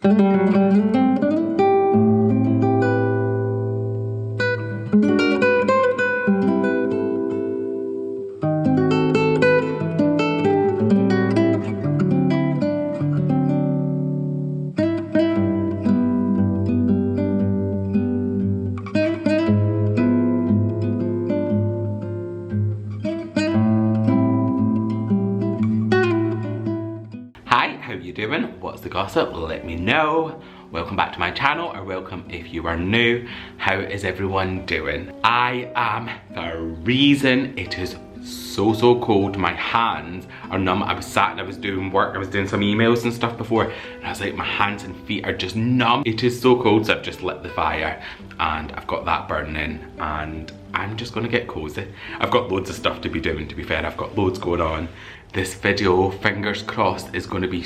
Hi, how you doing? What's the gossip? Let me know. Welcome back to my channel, or welcome if you are new. How is everyone doing? I am freezing. It is so cold. My hands are numb. I was sat and I was doing work. I was doing some emails and stuff before, and I was like, my hands and feet are just numb. It is so cold, so I've just lit the fire and I've got that burning and I'm just gonna get cozy. I've got loads of stuff to be doing, to be fair. I've got loads going on. This video, fingers crossed, is gonna be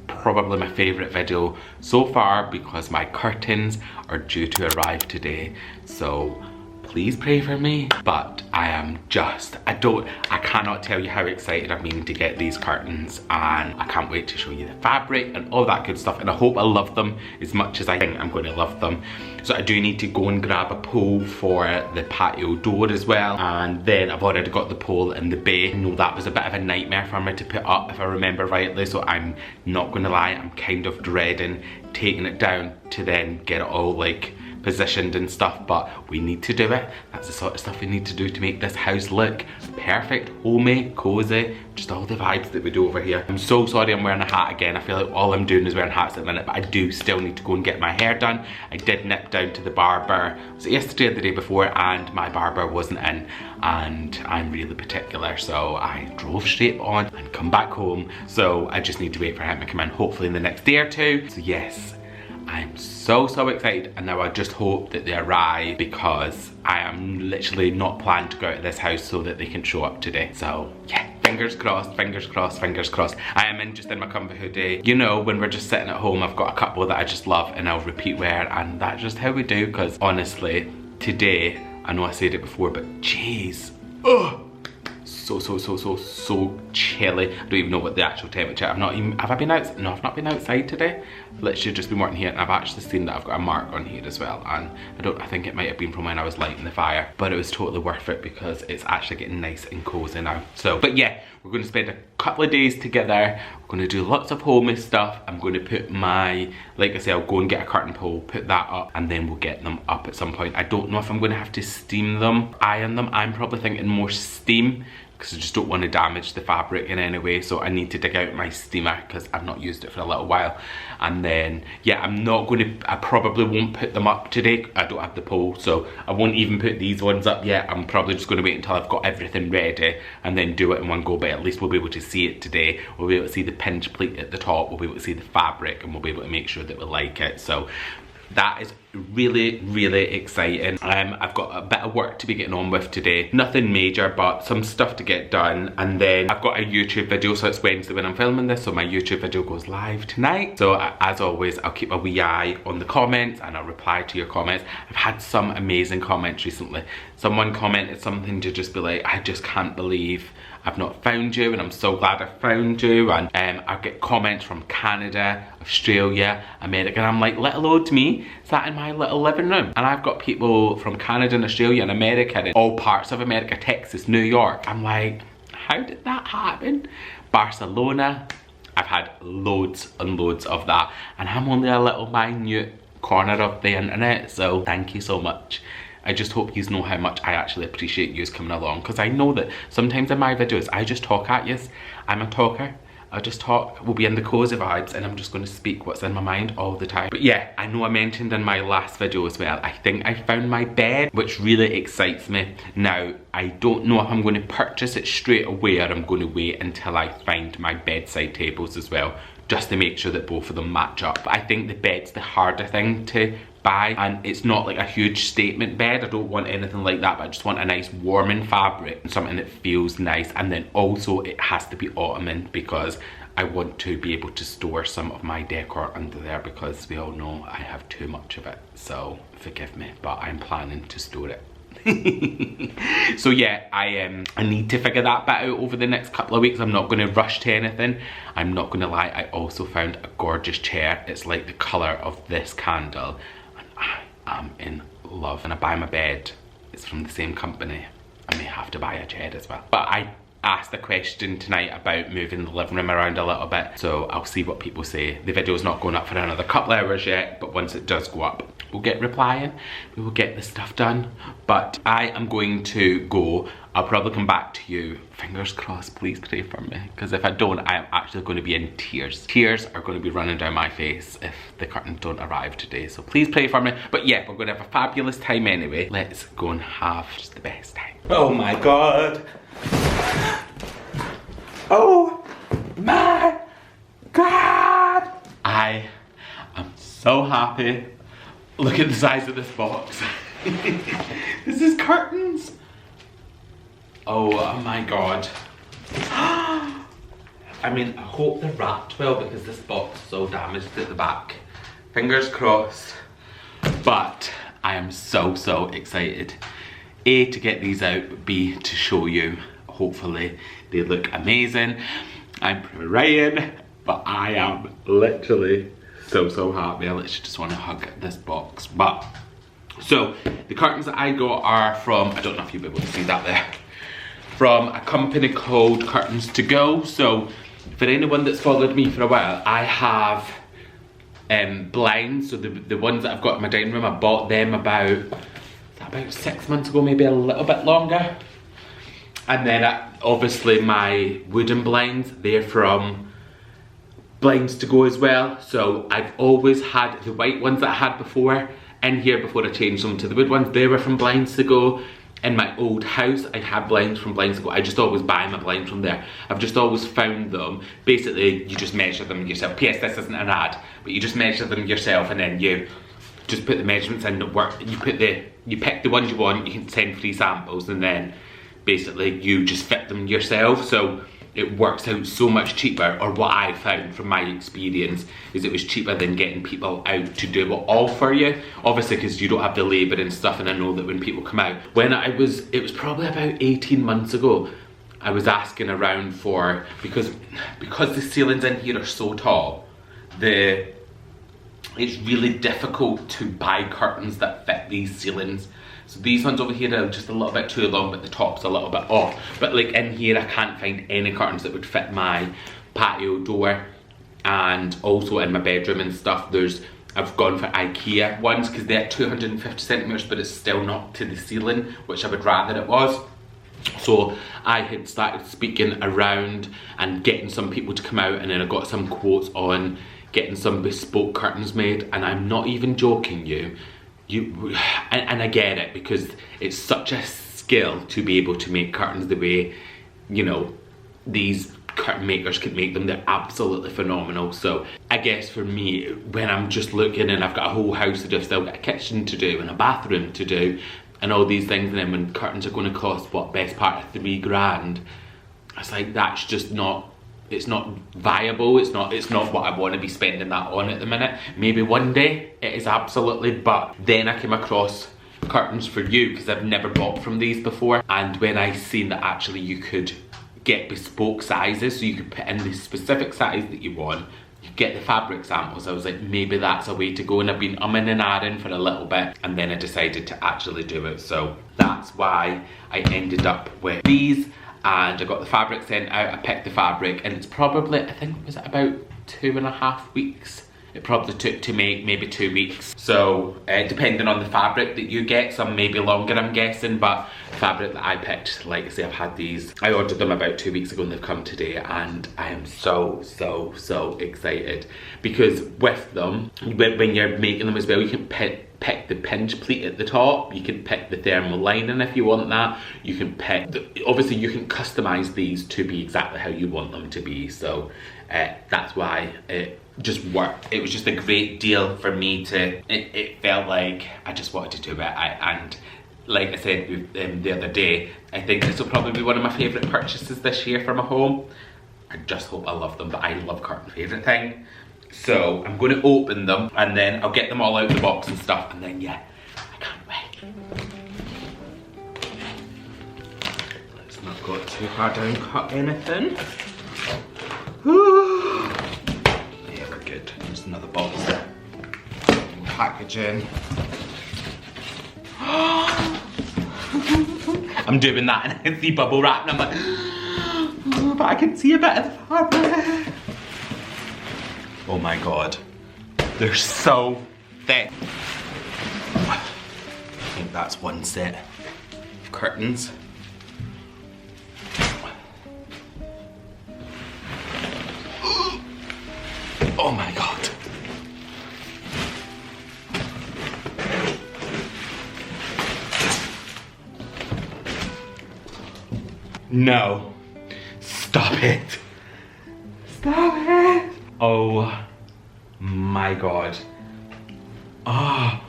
probably my favourite video so far because my curtains are due to arrive today. So please pray for me. But I am just, I cannot tell you how excited I've been to get these curtains, and I can't wait to show you the fabric and all that good stuff, and I hope I love them as much as I think I'm going to love them. So I do need to go and grab a pole for the patio door as well, and then I've already got the pole in the bay. I know that was a bit of a nightmare for me to put up, if I remember rightly, so I'm not going to lie, I'm kind of dreading taking it down to then get it all like positioned and stuff, but we need to do it. That's the sort of stuff we need to do to make this house look perfect, homey, cozy, just all the vibes that we do over here. I'm so sorry I'm wearing a hat again. I feel like all I'm doing is wearing hats at the minute, but I do still need to go and get my hair done. I did nip down to the barber, was it yesterday or the day before, and my barber wasn't in, and I'm really particular, so I drove straight on and come back home. So I just need to wait for him to come in, hopefully in the next day or two. So yes, I'm so excited, and now I just hope that they arrive because I am literally not planning to go out of this house so that they can show up today. So yeah, fingers crossed, fingers crossed, fingers crossed. I am just in my comfy hoodie. You know, when we're just sitting at home, I've got a couple that I just love and I'll repeat wear, and that's just how we do, because honestly, today, I know I said it before, but jeez, so chilly. I don't even know what the actual temperature. Have I been outside? No, I've not been outside today. Literally just been working here, and I've actually seen that I've got a mark on here as well, and I think it might have been from when I was lighting the fire, but it was totally worth it because it's actually getting nice and cozy now. So, but yeah, we're going to spend a couple of days together. We're going to do lots of homey stuff. I'm going to put my, like I say, I'll go and get a curtain pole, put that up, and then we'll get them up at some point. I don't know if I'm going to have to steam them, iron them. I'm probably thinking more steam, because I just don't want to damage the fabric in any way. So I need to dig out my steamer because I've not used it for a little while. And then, yeah, I probably won't put them up today. I don't have the pole, so I won't even put these ones up yet. I'm probably just going to wait until I've got everything ready and then do it in one go. But at least we'll be able to see it today. We'll be able to see the pinch plate at the top. We'll be able to see the fabric, and we'll be able to make sure that we like it. So that is really exciting. I've got a bit of work to be getting on with today. Nothing major, but some stuff to get done. And then I've got a YouTube video, so it's Wednesday when I'm filming this, so my YouTube video goes live tonight. So as always, I'll keep a wee eye on the comments and I'll reply to your comments. I've had some amazing comments recently. Someone commented something to just be like, I just can't believe I've not found you, and I'm so glad I found you. And I get comments from Canada, Australia, America, and I'm like, let alone to me, sat in my little living room. And I've got people from Canada and Australia and America and all parts of America, Texas, New York. I'm like, how did that happen? Barcelona, I've had loads and loads of that, and I'm only a little minute corner of the internet, so thank you so much. I just hope you know how much I actually appreciate you coming along, because I know that sometimes in my videos I just talk at you. I'm a talker. I'll just talk, we'll be in the cozy vibes, and I'm just going to speak what's in my mind all the time. But yeah, I know I mentioned in my last video as well, I think I found my bed, which really excites me. Now, I don't know if I'm going to purchase it straight away, or I'm going to wait until I find my bedside tables as well, just to make sure that both of them match up. But I think the bed's the harder thing to buy, and it's not like a huge statement bed. I don't want anything like that, but I just want a nice warming fabric and something that feels nice. And then also it has to be ottoman, because I want to be able to store some of my decor under there, because we all know I have too much of it. So forgive me, but I'm planning to store it So yeah, I need to figure that bit out over the next couple of weeks. I'm not going to rush to anything. I'm not going to lie, I also found a gorgeous chair. It's like the colour of this candle and I am in love. And I buy my bed, it's from the same company. I may have to buy a chair as well. But I asked a question tonight about moving the living room around a little bit, so I'll see what people say. The video's not going up for another couple hours yet, but once it does go up, we'll get replying, we will get the stuff done. But I am going to go. I'll probably come back to you. Fingers crossed, please pray for me, because if I don't, I am actually going to be in tears. Tears are going to be running down my face if the curtains don't arrive today, so please pray for me. But yeah, we're going to have a fabulous time anyway. Let's go and have just the best time. Oh my god. Oh my god! I am so happy. Look at the size of this box. This is curtains. Oh my god. I mean, I hope they're wrapped well because this box is so damaged at the back. Fingers crossed. But I am so excited. A, to get these out, B, to show you. Hopefully they look amazing. I'm praying, but I am literally so happy. I literally just want to hug this box. But so the curtains that I got are from, I don't know if you'll be able to see that there, from a company called Curtains to Go. So for anyone that's followed me for a while, I have blinds. So the ones that I've got in my dining room, I bought them about 6 months ago, maybe a little bit longer. And then obviously my wooden blinds, they're from Blinds to Go as well. So I've always had the white ones that I had before in here before I changed them to the wood ones. They were from Blinds to Go. In my old house, I had blinds from Blinds to Go. I just always buy my blinds from there. I've just always found them. Basically, you just measure them yourself. P.S. this isn't an ad, but you just measure them yourself and then you just put the measurements in that work. You pick the ones you want, you can send free samples, and then basically you just fit them yourself. So it works out so much cheaper, or what I found from my experience is it was cheaper than getting people out to do it all for you. Obviously because you don't have the labour and stuff, and I know that when people come out. It was probably about 18 months ago, I was asking around for, because the ceilings in here are so tall, it's really difficult to buy curtains that fit these ceilings. So these ones over here are just a little bit too long, but the top's a little bit off. But like in here, I can't find any curtains that would fit my patio door, and also in my bedroom and stuff. I've gone for IKEA ones because they're 250 centimeters, but it's still not to the ceiling, which I would rather it was. So I had started speaking around and getting some people to come out, and then I got some quotes on getting some bespoke curtains made, and I'm not even joking you. And I get it, because it's such a skill to be able to make curtains the way, you know, these curtain makers can make them. They're absolutely phenomenal. So I guess for me, when I'm just looking and I've got a whole house to do, I've still got a kitchen to do and a bathroom to do and all these things, and then when curtains are going to cost, what, best part of $3 grand, it's like, that's just not, it's not viable. It's not what I want to be spending that on at the minute. Maybe one day it is absolutely, but then I came across curtains for you because I've never bought from these before, and when I seen that actually you could get bespoke sizes, so you could put in the specific size that you want, you get the fabric samples, I was like, maybe that's a way to go, and I've been umming and ahhing for a little bit, and then I decided to actually do it. So that's why I ended up with these. And I got the fabric sent out, I picked the fabric, and it's probably, I think, was it about 2.5 weeks? It probably took to make, maybe 2 weeks. So depending on the fabric that you get, some may be longer, I'm guessing, but the fabric that I picked, like I say, I've had these, I ordered them about 2 weeks ago and they've come today, and I am so excited. Because with them, when you're making them as well, you can pick the pinch pleat at the top, you can pick the thermal lining if you want that, you can pick, obviously you can customise these to be exactly how you want them to be. So that's why it just worked. It was just a great deal for me to, it felt like I just wanted to do it. And like I said the other day, I think this will probably be one of my favourite purchases this year for my home. I just hope I love them, but I love curtains, favourite thing. So I'm going to open them and then I'll get them all out of the box and stuff, and then yeah, I can't wait. not got too hard to cut anything. Yeah, we're good. Just another box there. Packaging. I'm doing that and I see bubble wrap and I'm like, oh, but I can see a bit of the fabric. Oh my god. They're so thick. I think that's one set of curtains. Oh my god. No. Stop it. Stop it. Oh my god. Oh.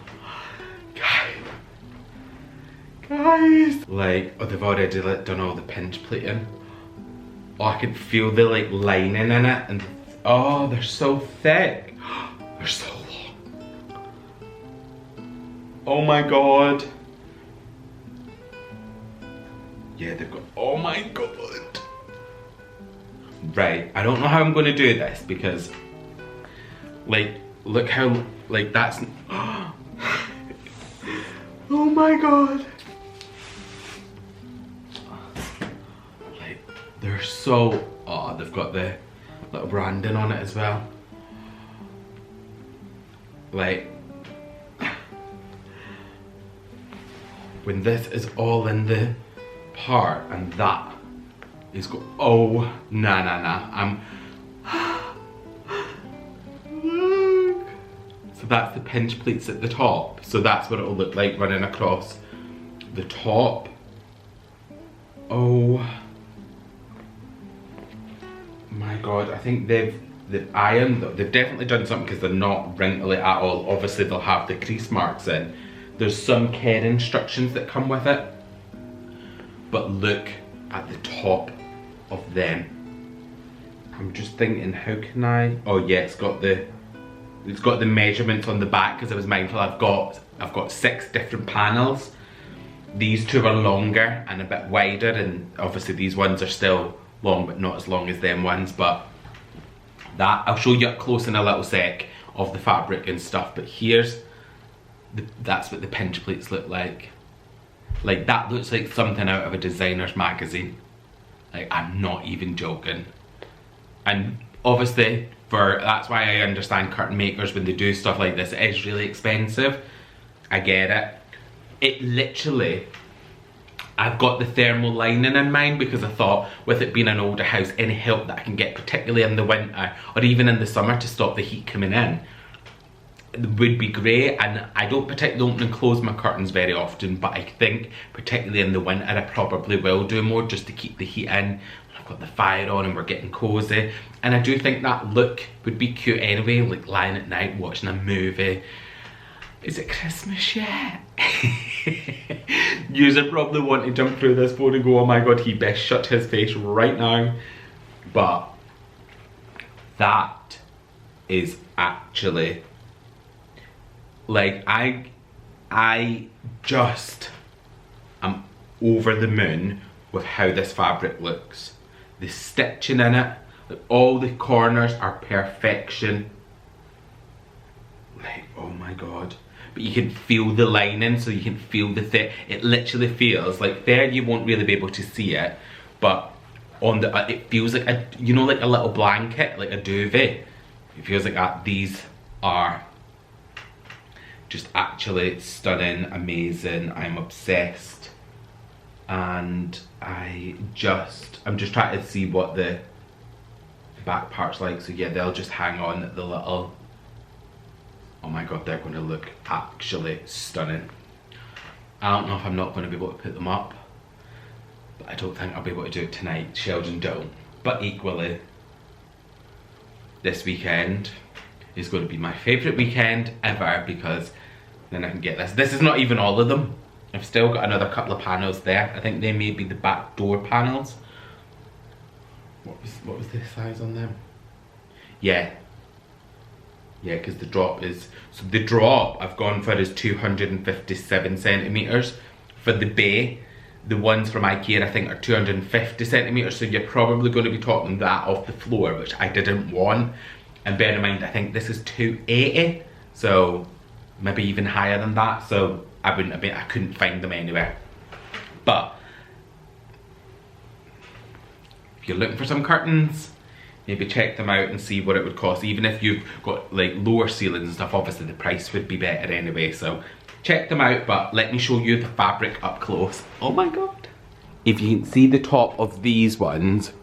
Guys. Like, oh, they've already done all the pinch pleating. Oh, I can feel the like lining in it and oh, they're so thick. They're so long. Oh my god. Yeah, they've got, oh my god. Right, I don't know how I'm gonna do this because, like, look how, like, that's, oh my god. Like, they're so, oh, they've got the little branding on it as well. Like, when this is all in the part and that is oh, nah, look. So that's the pinch pleats at the top. So that's what it'll look like running across the top. Oh my god, I think they've ironed, they've definitely done something because they're not wrinkly at all. Obviously they'll have the crease marks in. There's some care instructions that come with it. But look at the top of them. I'm just thinking, how can I, oh yeah, it's got the measurements on the back because I was mindful I've got 6 different panels. These 2 are longer and a bit wider, and obviously these ones are still long but not as long as them ones, but that I'll show you up close in a little sec of the fabric and stuff. But here's that's what the pinch pleats look like. Like, that looks like something out of a designer's magazine. Like, I'm not even joking. And obviously, that's why I understand curtain makers, when they do stuff like this, it is really expensive. I get it. It literally, I've got the thermal lining in mind because I thought, with it being an older house, any help that I can get, particularly in the winter or even in the summer to stop the heat coming in, would be great. And I don't particularly open and close my curtains very often, but I think particularly in the winter I probably will do more just to keep the heat in. I've got the fire on and we're getting cozy, and I do think that look would be cute anyway, like lying at night watching a movie. Is it Christmas yet? You'll probably want to jump through this phone and go, oh my god, he best shut his face right now. But that is actually, like, I just am over the moon with how this fabric looks. The stitching in it, like, all the corners are perfection. Like, oh my god. But you can feel the lining, so you can feel the thick. It literally feels like, there you won't really be able to see it, but on the, it feels like a, you know, like a little blanket, like a duvet. It feels like that. These are just actually stunning, amazing. I'm obsessed, and I'm just trying to see what the back part's like. So yeah, they'll just hang on the little, oh my god, they're going to look actually stunning. I don't know if I'm not going to be able to put them up, but I don't think I'll be able to do it tonight. Sheldon don't. But equally, this weekend is going to be my favourite weekend ever, because then I can get this. This is not even all of them. I've still got another couple of panels there. I think they may be the back door panels. What was the size on them? Yeah, because the drop is, so the drop I've gone for is 257 centimeters for the bay, The ones from IKEA I think are 250 centimetres, so you're probably going to be talking that off the floor, which I didn't want. And bear in mind, I think this is 280, so maybe even higher than that, so I couldn't find them anywhere. But if you're looking for some curtains, maybe check them out and see what it would cost. Even if you've got like lower ceilings and stuff, obviously the price would be better anyway, so check them out. But let me show you the fabric up close. Oh my god. If you can see the top of these ones,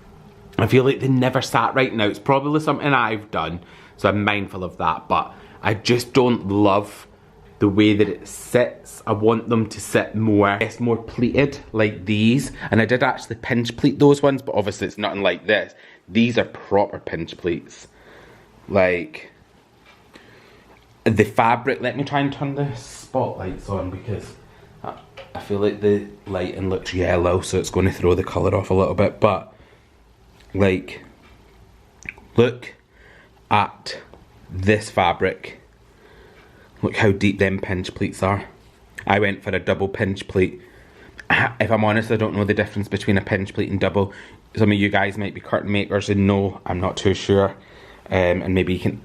I feel like they never sat right. Now it's probably something I've done, so I'm mindful of that, but I just don't love the way that it sits. I want them to sit more, it's more pleated like these. And I did actually pinch pleat those ones, but obviously it's nothing like this. These are proper pinch pleats. Like, the fabric, let me try and turn the spotlights on because I feel like the lighting looks yellow, so it's going to throw the colour off a little bit. But like, look at this fabric. Look how deep them pinch pleats are. I went for a double pinch pleat. If I'm honest, I don't know the difference between a pinch pleat and double. Some of you guys might be curtain makers and know, I'm not too sure. And maybe you can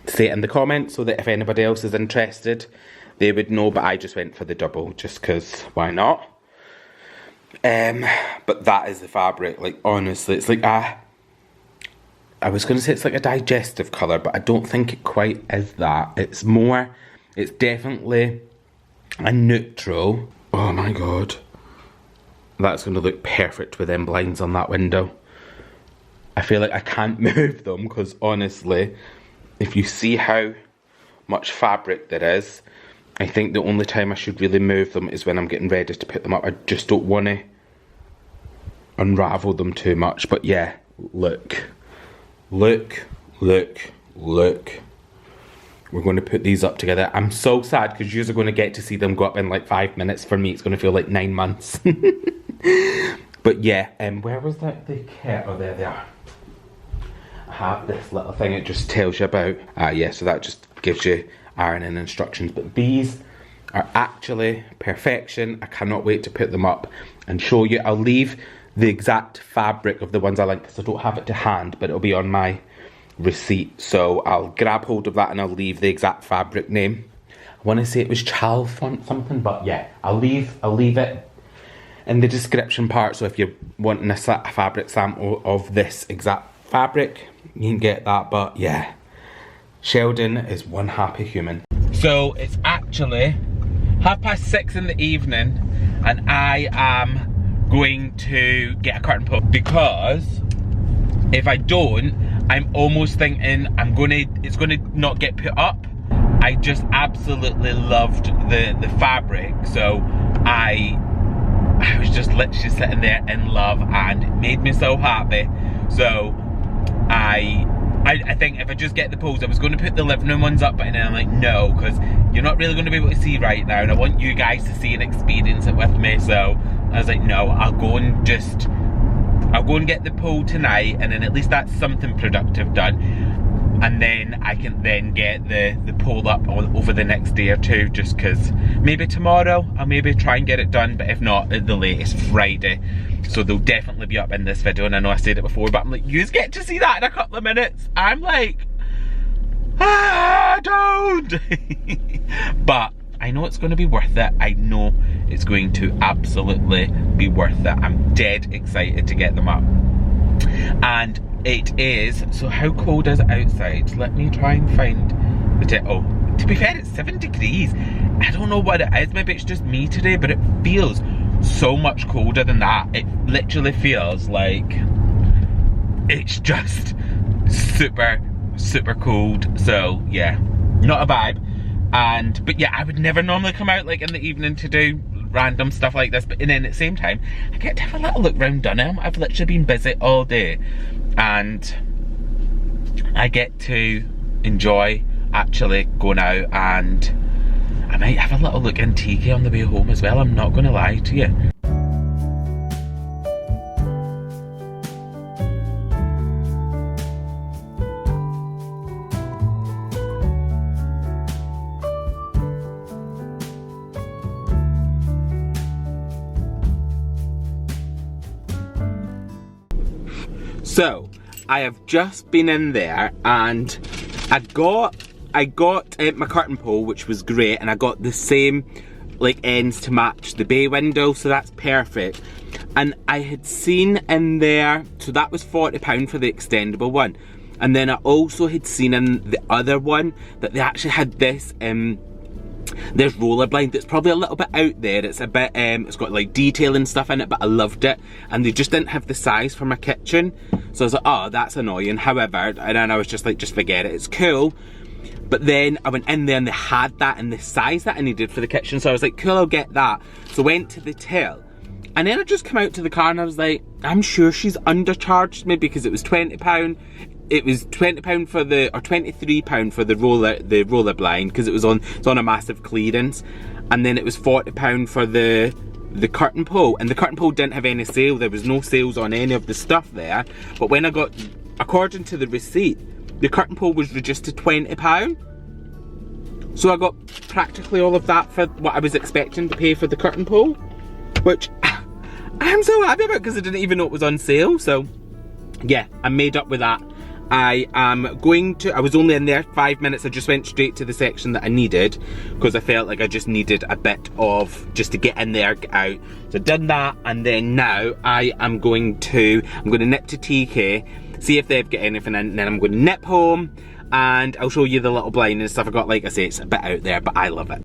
say it in the comments so that if anybody else is interested, they would know. But I just went for the double just because why not? But that is the fabric. Like, honestly, it's like I was going to say it's like a digestive colour, but I don't think it quite is that. It's more, it's definitely a neutral. Oh my god. That's going to look perfect with them blinds on that window. I feel like I can't move them because honestly, if you see how much fabric there is, I think the only time I should really move them is when I'm getting ready to put them up. I just don't want to unravel them too much. But yeah, look. Look, look, look. We're going to put these up together. I'm so sad because you're going to get to see them go up in like 5 minutes. For me, it's going to feel like 9 months. But yeah, where was that? The kit? Oh, there they are. I have this little thing it just tells you about. Yeah, so that just gives you ironing instructions. But these are actually perfection. I cannot wait to put them up and show you. I'll leave the exact fabric of the ones I like because I don't have it to hand, but it'll be on my receipt. So I'll grab hold of that and I'll leave the exact fabric name. I want to say it was Chal font something, but yeah, I'll leave it in the description part. So if you're wanting a fabric sample of this exact fabric, you can get that. But yeah, Sheldon is one happy human. So it's actually 6:30 in the evening and I am going to get a curtain pole because if I don't, I'm almost thinking it's gonna not get put up. I just absolutely loved the fabric, so I was just literally sitting there in love and it made me so happy. So I think if I just get the poles, I was going to put the living room ones up, but then I'm like, no, because you're not really going to be able to see right now, and I want you guys to see and experience it with me. So I was like, no, I'll go and get the pole tonight, and then at least that's something productive done. And then I can then get the pole up over the next day or two, just because maybe tomorrow I'll maybe try and get it done, but if not, at the latest Friday. So they'll definitely be up in this video, and I know I said it before, but I'm like, you get to see that in a couple of minutes. I'm like, don't. But I know it's going to be worth it. I know it's going to absolutely be worth it. I'm dead excited to get them up. And it is, so how cold is it outside? Let me try and find the oh, to be fair, it's 7 degrees. I don't know what it is, maybe it's just me today, but it feels so much colder than that. It literally feels like it's just super, super cold. So yeah, not a vibe. But yeah, I would never normally come out like in the evening to do random stuff like this, but then at the same time, I get to have a little look round Dunham. I've literally been busy all day, and I get to enjoy actually going out, and I might have a little look in Tiki on the way home as well, I'm not going to lie to you. So I have just been in there and I got my curtain pole, which was great, and I got the same like ends to match the bay window, so that's perfect. And I had seen in there, so that was £40 for the extendable one. And then I also had seen in the other one that they actually had this this roller blind that's probably a little bit out there. It's a bit it's got like detail and stuff in it, but I loved it, and they just didn't have the size for my kitchen, so I was like, oh, that's annoying. However, and then I was just like, just forget it, it's cool. But then I went in there and they had that in the size that I needed for the kitchen, so I was like, cool, I'll get that. So I went to the till, and then I just come out to the car and I was like, I'm sure she's undercharged me, because it was £20. It was £20 for the, or £23 for the roller blind, because it's on a massive clearance, and then it was £40 for the curtain pole, and the curtain pole didn't have any sale. There was no sales on any of the stuff there. But when I got, according to the receipt, the curtain pole was reduced to £20. So I got practically all of that for what I was expecting to pay for the curtain pole, which I'm so happy about, because I didn't even know it was on sale. So yeah, I made up with that. I was only in there 5 minutes. I just went straight to the section that I needed, because I felt like I just needed a bit of, just to get in there, get out. So I've done that, and then now I'm going to nip to TK, see if they've got anything in, and then I'm going to nip home, and I'll show you the little blind and stuff I got. Like I say, it's a bit out there, but I love it.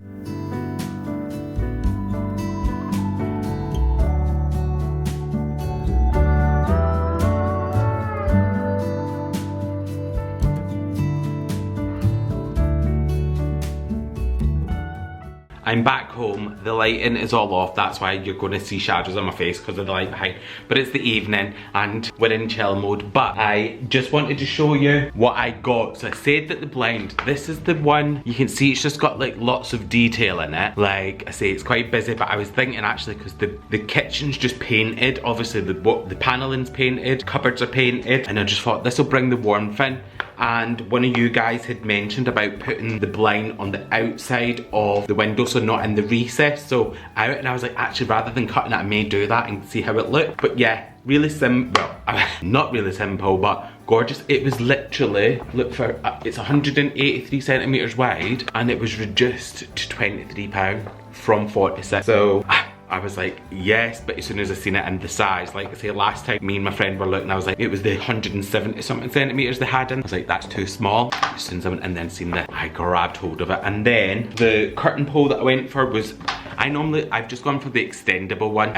I'm back home, the lighting is all off, that's why you're going to see shadows on my face because of the light behind. But it's the evening and we're in chill mode. But I just wanted to show you what I got. So I said that the blind, this is the one, you can see it's just got like lots of detail in it. Like I say, it's quite busy, but I was thinking actually, because the kitchen's just painted, obviously the panelling's painted, cupboards are painted, and I just thought this will bring the warmth in. And one of you guys had mentioned about putting the blind on the outside of the window, so not in the recess, so out, and I was like, actually rather than cutting it, I may do that and see how it looked. But yeah, really simple, well, not really simple, but gorgeous. It was literally, look for, it's 183 centimetres wide, and it was reduced to £23 from 46. So I was like, yes, but as soon as I seen it in the size, like I say, last time me and my friend were looking, I was like, it was the 170 something centimetres they had in. I was like, that's too small. As soon as I went in then seen that, I grabbed hold of it. And then the curtain pole that I went for was, I've just gone for the extendable one,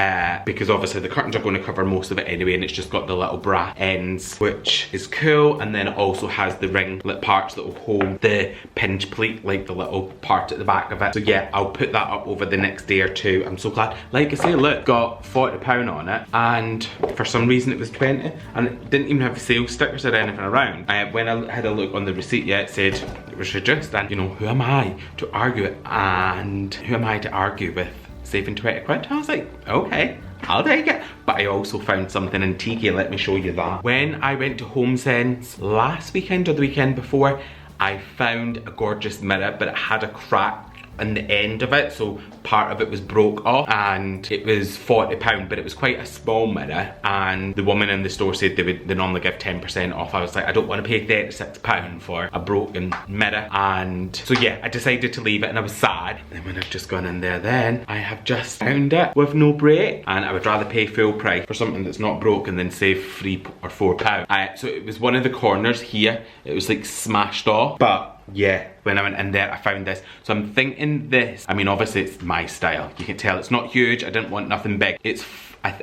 because obviously the curtains are going to cover most of it anyway, and it's just got the little brass ends, which is cool. And then it also has the ring parts that will hold the pinch plate, like the little part at the back of it. So yeah, I'll put that up over the next day or two. I'm so glad. Like I say, look, got £40 on it, and for some reason it was 20, and it didn't even have sales stickers or anything around. When I had a look on the receipt, yeah, it said it was reduced, and you know, who am I to argue it, and who am I to argue with saving 20 quid? I was like, okay, I'll take it. But I also found something in TK, let me show you that. When I went to HomeSense last weekend or the weekend before, I found a gorgeous mirror, but it had a crack in the end of it, so part of it was broke off, and it was £40, but it was quite a small mirror, and the woman in the store said they normally give 10% off. I was like, I don't want to pay £36 for a broken mirror, and so yeah, I decided to leave it, and I was sad. Then when I've just gone in there, then I have just found it with no break, and I would rather pay full price for something that's not broken than save £3 or £4. So it was one of the corners here, it was like smashed off, but yeah, when I went in there I found this. So I'm thinking this, I mean obviously it's my style, you can tell it's not huge, I didn't want nothing big.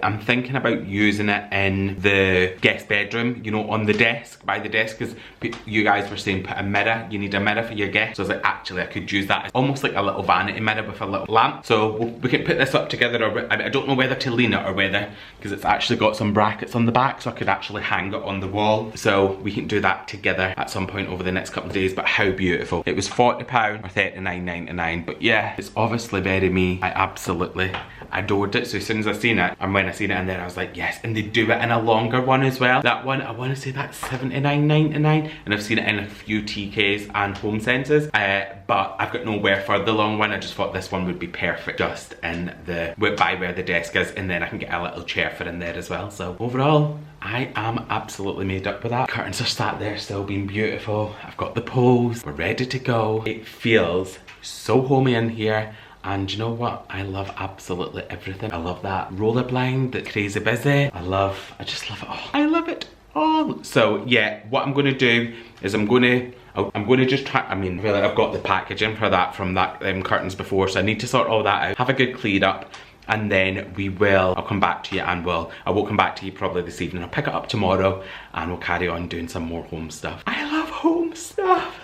I'm thinking about using it in the guest bedroom, you know, on the desk, by the desk, because you guys were saying put a mirror, you need a mirror for your guests. So I was like, actually I could use that as almost like a little vanity mirror with a little lamp. So we can put this up together, or I don't know whether to lean it or whether, because it's actually got some brackets on the back, so I could actually hang it on the wall. So we can do that together at some point over the next couple of days. But how beautiful. It was £40 or £39.99, but yeah, it's obviously very me. I absolutely adored it. So as soon as I seen it, And when I seen it, and then I was like, yes. And they do it in a longer one as well. That one, I want to say that's $79.99, and I've seen it in a few TKs and Home Senses. But I've got nowhere for the long one. I just thought this one would be perfect just in the, by where the desk is, and then I can get a little chair for in there as well. So overall, I am absolutely made up with that. Curtains are sat there still being beautiful. I've got the poles, we're ready to go. It feels so homey in here. And you know what? I love absolutely everything. I love that roller blind, that crazy busy. I just love it all. I love it all. So yeah, what I'm gonna do is I'm gonna just try, I mean, really, I've got the packaging for that from that curtains before, so I need to sort all that out, have a good clean up, and then I'll come back to you, and I will come back to you probably this evening. I'll pick it up tomorrow, and we'll carry on doing some more home stuff. I love home stuff.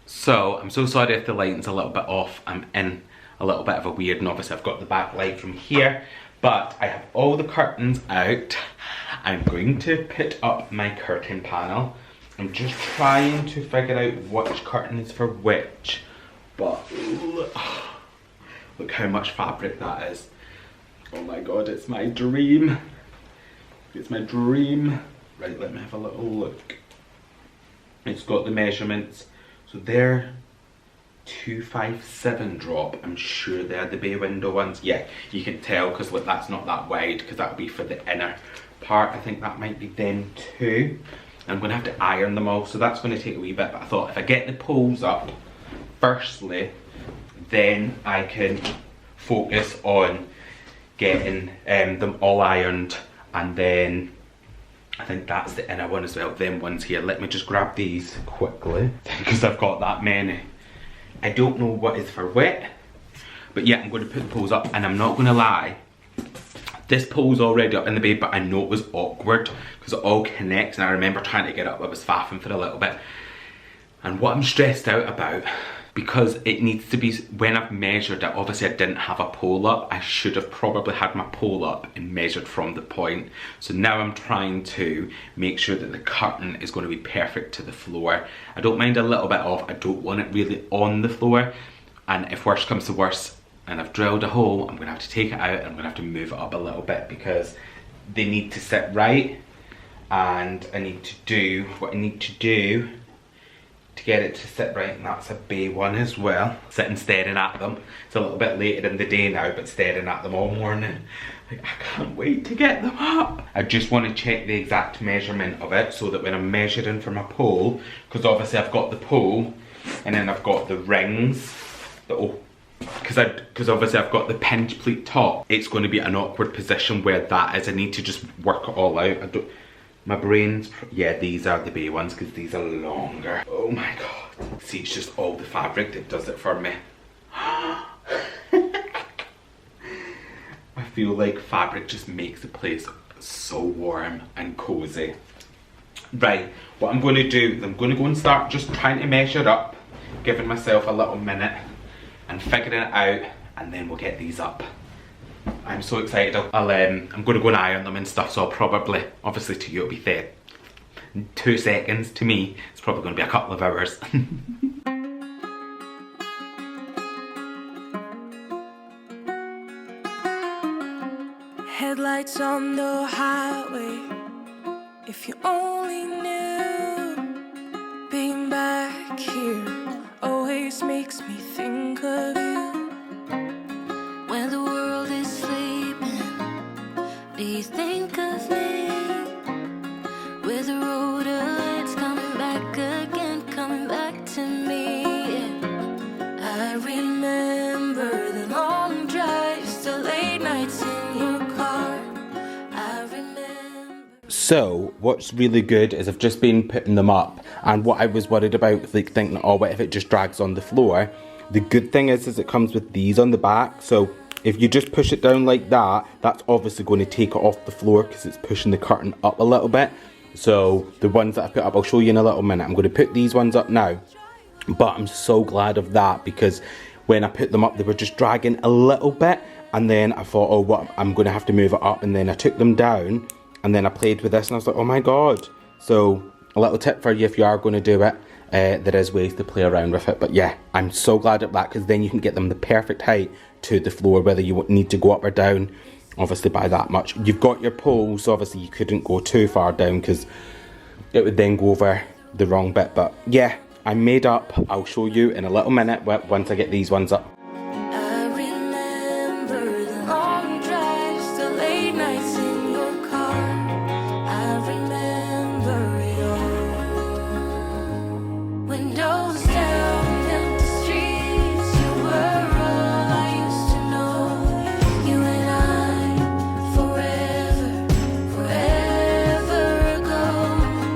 So, I'm so sorry if the lighting's a little bit off. I'm in a little bit of a weird, and obviously I've got the back light from here, but I have all the curtains out. I'm going to put up my curtain panel. I'm just trying to figure out which curtain is for which, but look how much fabric that is. Oh my god, it's my dream. It's my dream. Right, let me have a little look. It's got the measurements. So they're 257 drop. I'm sure they're the bay window ones. Yeah, you can tell because look, that's not that wide, because that'll be for the inner part. I think that might be them too. I'm gonna have to iron them all, so that's gonna take a wee bit. But I thought if I get the poles up firstly, then I can focus on getting them all ironed, and then I think that's the inner one as well, them ones here. Let me just grab these quickly, because I've got that many. I don't know what is for wet, but yeah, I'm going to put the poles up, and I'm not going to lie, this pole's already up in the bed, but I know it was awkward, because it all connects, and I remember trying to get up, I was faffing for a little bit. And what I'm stressed out about, because it needs to be, when I've measured it, obviously I didn't have a pole up. I should have probably had my pole up and measured from the point. So now I'm trying to make sure that the curtain is going to be perfect to the floor. I don't mind a little bit off. I don't want it really on the floor. And if worst comes to worst, and I've drilled a hole, I'm going to have to take it out, and I'm going to have to move it up a little bit, because they need to sit right. And I need to do what I need to do to get it to sit right, and that's a bay one as well. Sitting staring at them. It's a little bit later in the day now, but staring at them all morning. Like, I can't wait to get them up. I just want to check the exact measurement of it, so that when I'm measuring for my pole, because obviously I've got the pole, and then I've got the rings, because obviously I've got the pinch pleat top. It's going to be an awkward position where that is. I need to just work it all out. My brain's, yeah, these are the bay ones, because these are longer. Oh my god. See, it's just all the fabric that does it for me. I feel like fabric just makes the place so warm and cozy. Right, what I'm going to do is I'm going to go and start just trying to measure up, giving myself a little minute and figuring it out, and then we'll get these up. I'm so excited. I'm going to go and iron them and stuff, so I'll probably, obviously to you it'll be 2 seconds. To me, it's probably going to be a couple of hours. Headlights on the highway. If you only knew, being back here always makes me think of you. When the world is sleeping, do you think of me? With the road lights coming back again, coming back to me. I remember the long drives, the late nights in your car. I remember. So what's really good is I've just been putting them up, and what I was worried about, like thinking, oh, what if it just drags on the floor? The good thing is it comes with these on the back, so if you just push it down like that, that's obviously going to take it off the floor, because it's pushing the curtain up a little bit. So the ones that I put up, I'll show you in a little minute. I'm going to put these ones up now, but I'm so glad of that, because when I put them up, they were just dragging a little bit, and then I thought, oh, what, I'm going to have to move it up, and then I took them down, and then I played with this, and I was like, oh my god. So a little tip for you if you are going to do it. There is ways to play around with it, but yeah, I'm so glad at that, because then you can get them the perfect height to the floor, whether you need to go up or down, obviously by that much. You've got your poles, so obviously you couldn't go too far down because it would then go over the wrong bit. But yeah, I'm made up. I'll show you in a little minute once I get these ones up. I remember the long drives, the late nights in your car. I remember it all. Windows down, empty streets. You were all I used to know. You and I, forever, forever ago.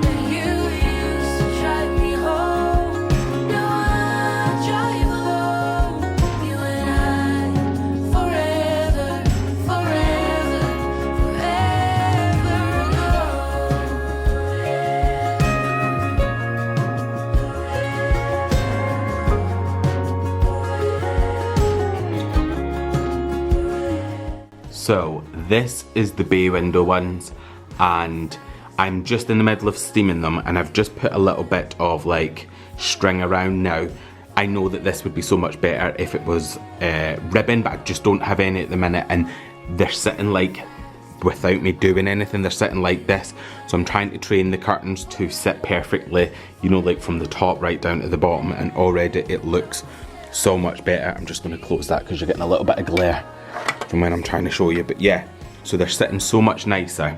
And you used to drive me home. Now I drive alone. You and I, forever, forever, So this is the bay window ones, and I'm just in the middle of steaming them, and I've just put a little bit of like string around now. I know that this would be so much better if it was ribbon, but I just don't have any at the minute, and they're sitting like, without me doing anything, they're sitting like this. So I'm trying to train the curtains to sit perfectly, you know, like from the top right down to the bottom, and already it looks so much better. I'm just going to close that because you're getting a little bit of glare from when I'm trying to show you. But yeah, so they're sitting so much nicer.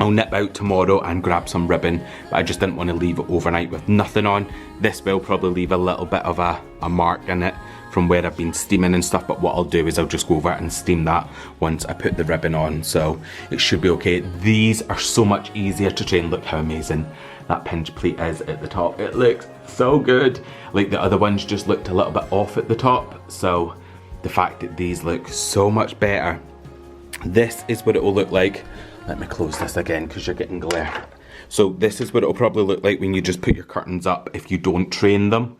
I'll nip out tomorrow and grab some ribbon, but I just didn't want to leave it overnight with nothing on. This will probably leave a little bit of a mark in it from where I've been steaming and stuff, but what I'll do is I'll just go over and steam that once I put the ribbon on, so it should be okay. These are so much easier to train. Look how amazing that pinch pleat is at the top. It looks so good. Like the other ones just looked a little bit off at the top, so the fact that these look so much better. This is what it will look like. Let me close this again because you're getting glare. So this is what it will probably look like when you just put your curtains up if you don't train them.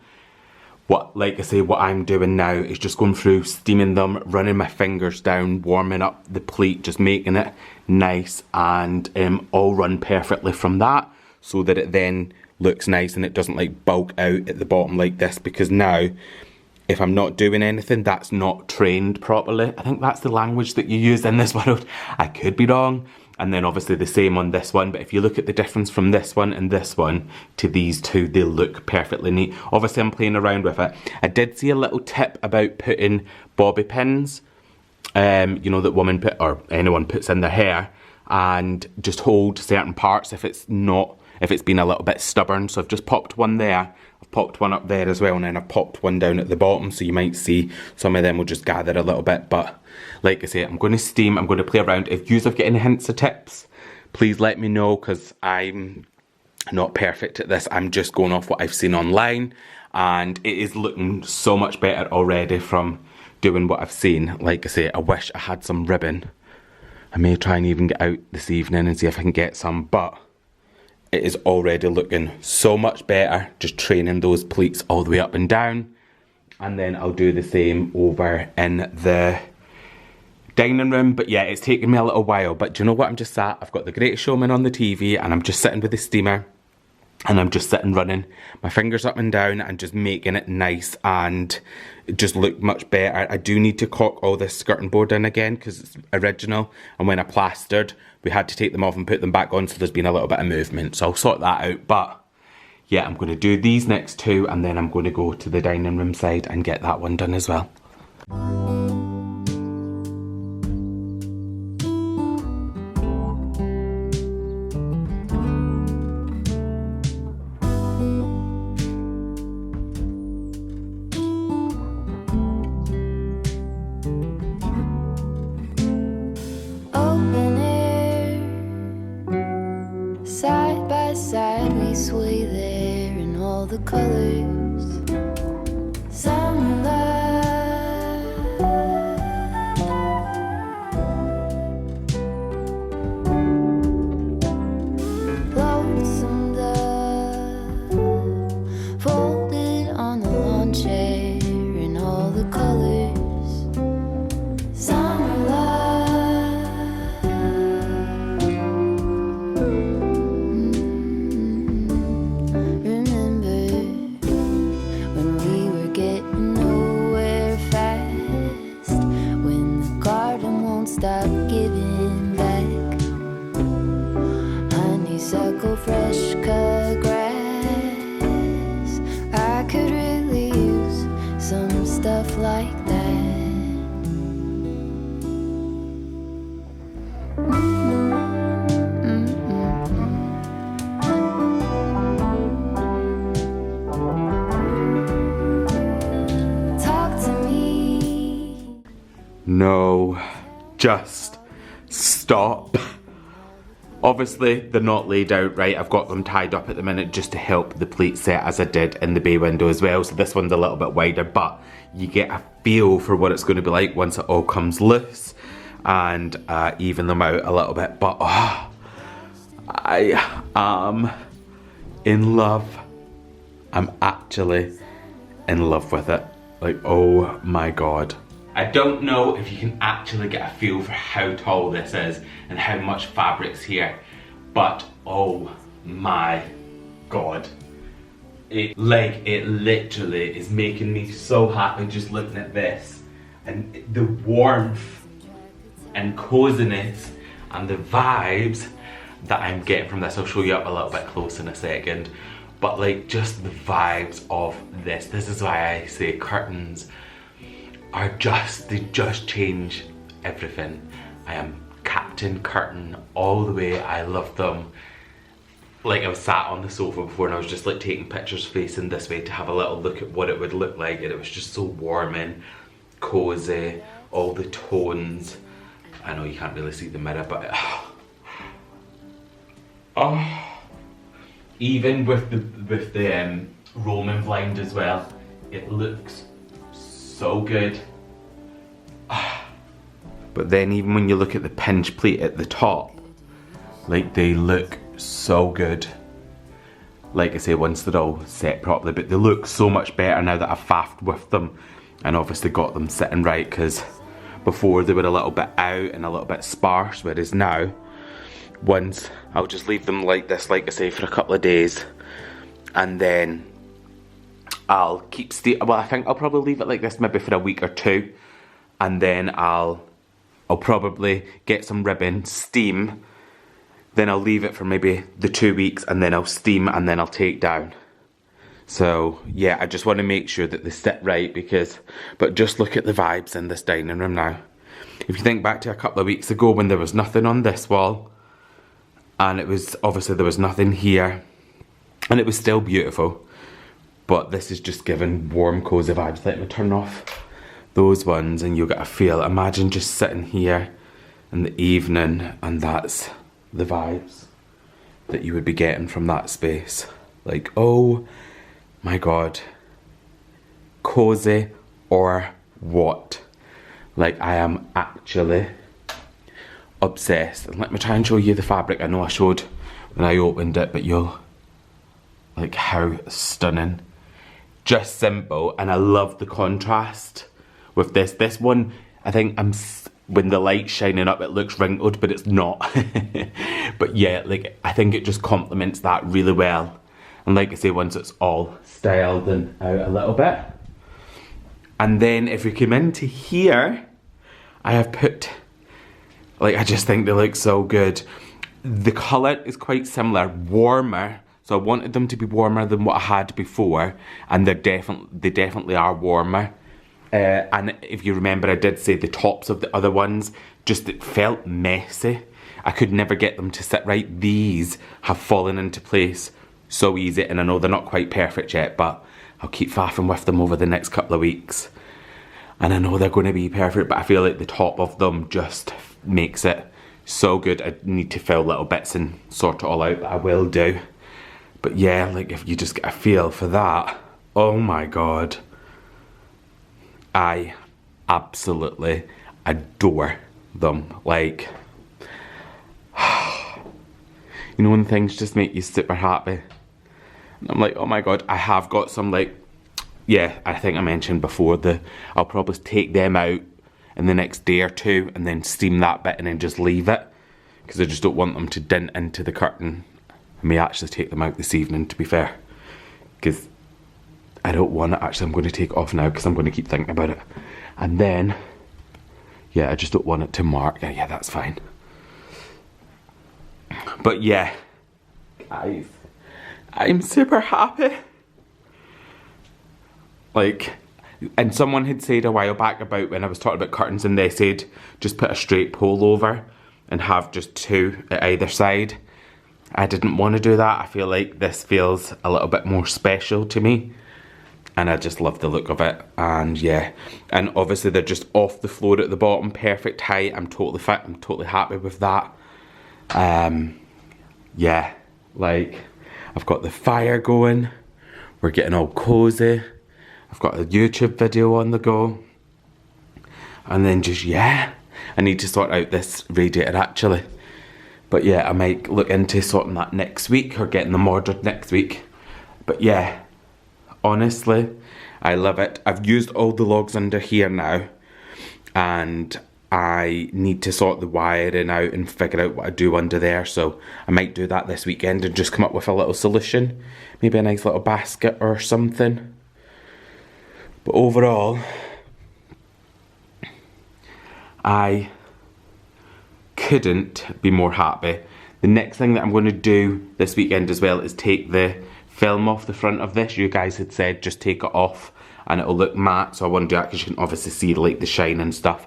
Like I say, what I'm doing now is just going through, steaming them, running my fingers down, warming up the pleat, just making it nice, and all run perfectly from that, so that it then looks nice and it doesn't like bulk out at the bottom like this, because now if I'm not doing anything, that's not trained properly. I think that's the language that you use in this world. I could be wrong. And then obviously the same on this one, but if you look at the difference from this one and this one to these two, they look perfectly neat. Obviously I'm playing around with it. I did see a little tip about putting bobby pins, you know, that women put, or anyone puts in their hair, and just hold certain parts if it's been a little bit stubborn. So I've just popped one there, I've popped one up there as well, and then I've popped one down at the bottom, so you might see some of them will just gather a little bit. But like I say, I'm going to steam, I'm going to play around. If you have got any hints or tips, please let me know, because I'm not perfect at this. I'm just going off what I've seen online, and it is looking so much better already from doing what I've seen. Like I say, I wish I had some ribbon. I may try and even get out this evening and see if I can get some, but it is already looking so much better just training those pleats all the way up and down. And then I'll do the same over in the dining room. But yeah, it's taken me a little while, but do you know what? I'm just sat, I've got The Greatest Showman on the TV, and I'm just sitting with the steamer, and I'm just sitting running my fingers up and down and just making it nice and it just look much better. I do need to caulk all this skirting board in again because it's original, and when I plastered we had to take them off and put them back on, so there's been a little bit of movement, so I'll sort that out. But yeah, I'm going to do these next two, and then I'm going to go to the dining room side and get that one done as well. open air. Side by side we sway there in all the colors. Summer love, lonesome dove, folded on the lawn chair in all the colors. Summer love, remember no, just stop. Obviously, they're not laid out right. I've got them tied up at the minute just to help the pleat set as I did in the bay window as well. So this one's a little bit wider, but you get a feel for what it's going to be like once it all comes loose and even them out a little bit. But I am in love. I'm actually in love with it. Like, oh my God. I don't know if you can actually get a feel for how tall this is and how much fabric's here, but oh my God. It literally is making me so happy just looking at this, and the warmth and coziness and the vibes that I'm getting from this. I'll show you up a little bit close in a second, but like just the vibes of this. This is why I say curtains are they just change everything. I am Captain Curtain all the way. I love them. Like, I was sat on the sofa before and I was just like taking pictures facing this way to have a little look at what it would look like, and it was just so warming, cozy, all the tones. I know you can't really see the mirror, but even with the Roman blind as well, it looks so good. But then even when you look at the pinch plate at the top, like, they look so good. Like I say, once they're all set properly, but they look so much better now that I've faffed with them and obviously got them sitting right, because before they were a little bit out and a little bit sparse, whereas now, once I'll just leave them like this, like I say, for a couple of days, and then I'll keep well, I think I'll probably leave it like this maybe for a week or two, and then I'll probably get some ribbon, steam, then I'll leave it for maybe the 2 weeks, and then I'll steam, and then I'll take down. So yeah, I just want to make sure that they sit right, but just look at the vibes in this dining room now. If you think back to a couple of weeks ago when there was nothing on this wall, and it was, obviously there was nothing here, and it was still beautiful, but this is just giving warm, cozy vibes. Let me turn off those ones and you'll get a feel. Imagine just sitting here in the evening, and that's the vibes that you would be getting from that space. Like, oh my God, cozy or what? Like, I am actually obsessed. And let me try and show you the fabric. I know I showed when I opened it, but you'll like how stunning. Just simple, and I love the contrast with this. This one, I think when the light's shining up, it looks wrinkled, but it's not. But yeah, like, I think it just complements that really well. And like I say, once it's all styled and out a little bit. And then if we come into here, I have put, like, I just think they look so good. The colour is quite similar, warmer. So I wanted them to be warmer than what I had before, and they definitely are warmer. And if you remember, I did say the tops of the other ones, just it felt messy. I could never get them to sit right. These have fallen into place so easy, and I know they're not quite perfect yet, but I'll keep faffing with them over the next couple of weeks. And I know they're going to be perfect, but I feel like the top of them just makes it so good. I need to fill little bits and sort it all out, but I will do. But yeah, like, if you just get a feel for that, oh my God. I absolutely adore them. Like, you know when things just make you super happy? And I'm like, oh my God, I have got some, like, yeah, I think I mentioned before, I'll probably take them out in the next day or two and then steam that bit and then just leave it, because I just don't want them to dint into the curtain. I may actually take them out this evening, to be fair, because I don't want it. Actually, I'm going to take it off now because I'm going to keep thinking about it. And then, yeah, I just don't want it to mark. Yeah, that's fine. But yeah, guys, I'm super happy. Like, and someone had said a while back about when I was talking about curtains, and they said just put a straight pole over and have just two at either side. I didn't want to do that. I feel like this feels a little bit more special to me. and I just love the look of it. And yeah, and obviously they're just off the floor at the bottom, perfect height. I'm totally fit, I'm totally happy with that. Yeah, like I've got the fire going, we're getting all cozy, I've got a YouTube video on the go, and then just, yeah, I need to sort out this radiator actually. But yeah, I might look into sorting that next week or getting them ordered next week. But yeah, honestly, I love it. I've used all the logs under here now, and I need to sort the wiring out and figure out what I do under there. So I might do that this weekend and just come up with a little solution. Maybe a nice little basket or something. But overall, I couldn't be more happy. The next thing that I'm going to do this weekend as well is take the film off the front of this. You guys had said just take it off and it'll look matte, so I want to do that because you can obviously see like the shine and stuff,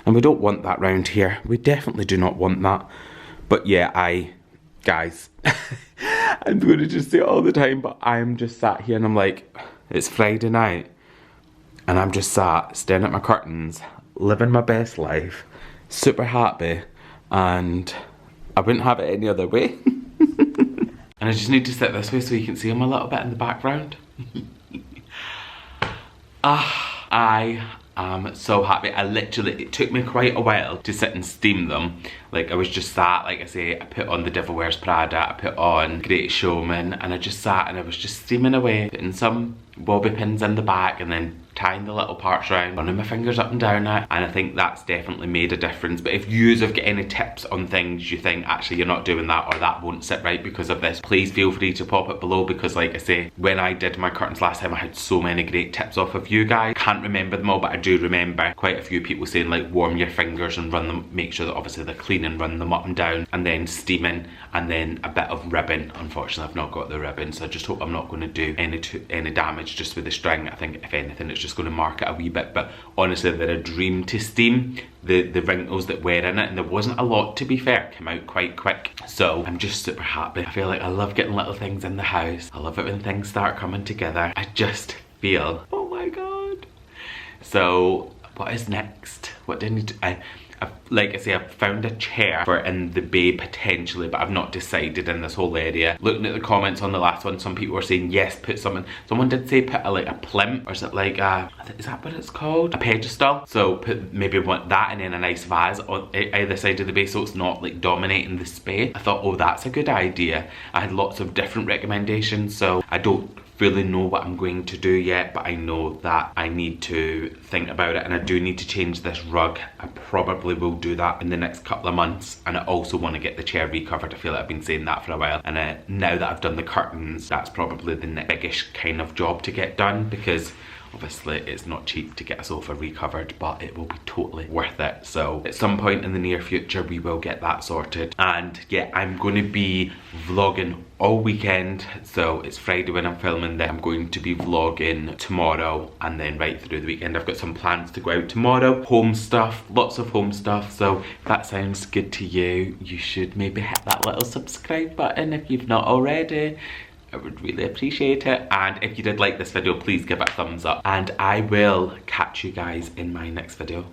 and we don't want that round here. We definitely do not want that. But yeah, guys, I'm going to just say it all the time, but I'm just sat here and I'm like, it's Friday night and I'm just sat staring at my curtains, living my best life, super happy, and I wouldn't have it any other way. And I just need to sit this way so you can see them a little bit in the background. I am so happy. It took me quite a while to sit and steam them. Like I was just sat, like I say, I put on the Devil Wears Prada, I put on Great Showman, and I just sat and I was just steaming away, putting some bobby pins in the back and then tying the little parts around, running my fingers up and down it, and I think that's definitely made a difference. But if you have got any tips on things you think actually you're not doing that or that won't sit right because of this, please feel free to pop it below, because like I say, when I did my curtains last time I had so many great tips off of you guys. Can't remember them all, but I do remember quite a few people saying like warm your fingers and run them, make sure that obviously they're clean and run them up and down, and then steaming, and then a bit of ribbon. Unfortunately I've not got the ribbon, so I just hope I'm not going to do any damage just with the string. I think if anything it's just going to mark it a wee bit, but honestly they're a dream to steam. The wrinkles that were in it, and there wasn't a lot to be fair, came out quite quick. So I'm just super happy. I feel like I love getting little things in the house. I love it when things start coming together. I just feel, oh my god. So what is next? What do I need to, like I say, I've found a chair for in the bay potentially, but I've not decided in this whole area. Looking at the comments on the last one, some people were saying yes, put something. Someone did say put like a plinth, or is it like is that what it's called? A pedestal. So put maybe that and then a nice vase on either side of the bay so it's not like dominating the space. I thought, oh, that's a good idea. I had lots of different recommendations, so I don't really know what I'm going to do yet, but I know that I need to think about it, and I do need to change this rug. I probably will do that in the next couple of months, and I also want to get the chair recovered. I feel like I've been saying that for a while, and now that I've done the curtains, that's probably the next biggish kind of job to get done, because obviously it's not cheap to get a sofa recovered, but it will be totally worth it. So at some point in the near future we will get that sorted. And yeah, I'm going to be vlogging all weekend. So it's Friday when I'm filming this. I'm going to be vlogging tomorrow and then right through the weekend. I've got some plans to go out tomorrow. Home stuff, lots of home stuff. So if that sounds good to you, you should maybe hit that little subscribe button if you've not already. I would really appreciate it. And if you did like this video, please give it a thumbs up. And I will catch you guys in my next video.